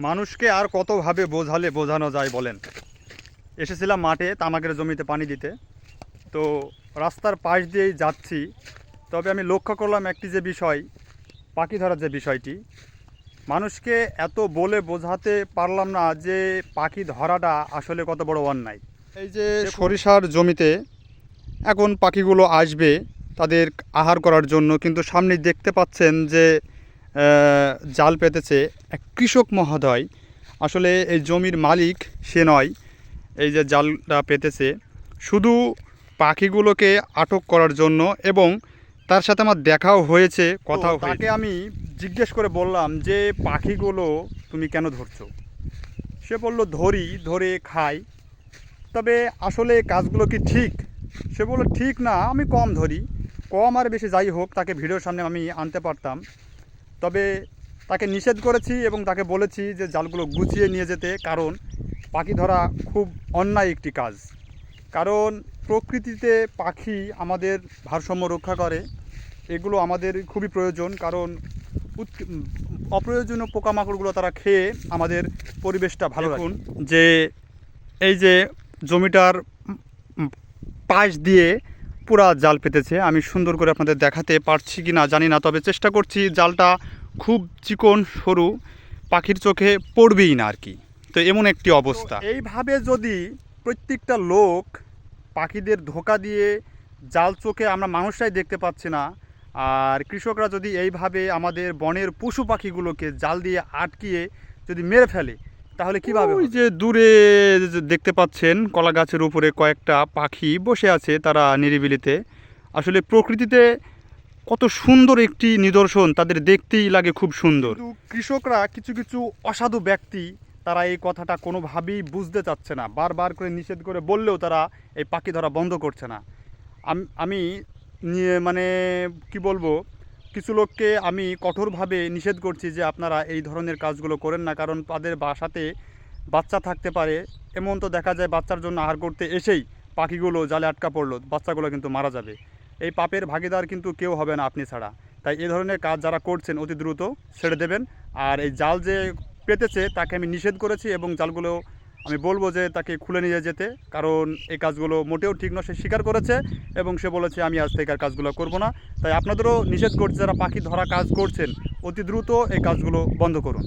মানুষকে আর কতভাবে বোঝানো যায় বলেন। এসেছিলাম মাঠে তামাকের জমিতে পানি দিতে, তো রাস্তার পাশ দিয়েই যাচ্ছি। তবে আমি লক্ষ্য করলাম একটি যে বিষয়, পাখি ধরার যে বিষয়টি, মানুষকে এত বলে বোঝাতে পারলাম না যে পাখি ধরাটা আসলে কত বড় অন্যায়। এই যে সরিষার জমিতে এখন পাখিগুলো আসবে তাদের আহার করার জন্য, কিন্তু সামনে দেখতে পাচ্ছেন যে জাল পেতেছে এক কৃষক মহোদয়। আসলে এই জমির মালিক সে নয়, এই যে জালটা পেতেছে শুধু পাখিগুলোকে আটক করার জন্য, এবং তার সাথে আমার দেখাও হয়েছে, কথাও হয়েছে। তাকে আমি জিজ্ঞেস করে বললাম যে পাখিগুলো তুমি কেন ধরছো? সে বলল ধরে খাই। তবে আসলে কাজগুলো কি ঠিক? সে বলল ঠিক না, আমি কম ধরি, কম আর বেশি যাই হোক, তাকে ভিডিওর সামনে আমি আনতে পারতাম। তবে তাকে নিষেধ করেছি এবং তাকে বলেছি যে জালগুলো গুছিয়ে নিয়ে যেতে, কারণ পাখি ধরা খুব অন্যায় একটি কাজ। কারণ প্রকৃতিতে পাখি আমাদের ভারসাম্য রক্ষা করে, এগুলো আমাদের খুবই প্রয়োজন। কারণ অপ্রয়োজনীয় পোকামাকড়গুলো তারা খেয়ে আমাদের পরিবেশটা ভালো রাখুন। যে এই যে জমিটার পাশ দিয়ে পুরা জাল পেতেছে, আমি সুন্দর করে আপনাদের দেখাতে পারছি কি না জানি না, তবে চেষ্টা করছি। জালটা খুব চিকন সরু, পাখির চোখে পড়বেই না আর কি। তো এমন একটি অবস্থা। এইভাবে যদি প্রত্যেকটা লোক পাখিদের ধোকা দিয়ে জাল চোখে, আমরা মানুষরাই দেখতে পাচ্ছি না, আর কৃষকরা যদি এইভাবে আমাদের বনের পশু পাখিগুলোকে জাল দিয়ে আটকিয়ে যদি মেরে ফেলে, তাহলে কীভাবে? ওই যে দূরে দেখতে পাচ্ছেন কলা গাছের উপরে কয়েকটা পাখি বসে আছে, তারা নিরিবিলিতে। আসলে প্রকৃতিতে কত সুন্দর একটি নিদর্শন, তাদের দেখতেই লাগে খুব সুন্দর। কিন্তু কৃষকরা, কিছু কিছু অসাধু ব্যক্তি, তারা এই কথাটা কোনোভাবেই বুঝতে চাচ্ছে না। বারবার করে নিষেধ করে বললেও তারা এই পাখি ধরা বন্ধ করছে না। আমি মানে কি বলবো, কিছু লোককে আমি কঠোরভাবে নিষেধ করছি যে আপনারা এই ধরনের কাজগুলো করেন না, কারণ তাদের বাসাতে বাচ্চা থাকতে পারে। এমন তো দেখা যায় বাচ্চার জন্য আহার করতে এসেই পাখিগুলো জালে আটকা পড়লো, বাচ্চাগুলো কিন্তু মারা যাবে। এই পাপের ভাগিদার কিন্তু কেউ হবে না আপনি ছাড়া। তাই এই ধরনের কাজ যারা করছেন অতি দ্রুত ছেড়ে দেবেন। আর এই জাল যে পেতেছে তাকে আমি নিষেধ করেছি, এবং জালগুলো আমি বলবো যে তাকে খুলে নিয়ে যেতে, কারণ এই কাজগুলো মোটেও ঠিক নয়। সে স্বীকার করেছে এবং সে বলেছে আমি আজ থেকে আর কাজগুলো করবো না। তাই আপনাদেরও নিষেধ করছে, যারা পাখি ধরা কাজ করছেন অতি দ্রুত এই কাজগুলো বন্ধ করুন।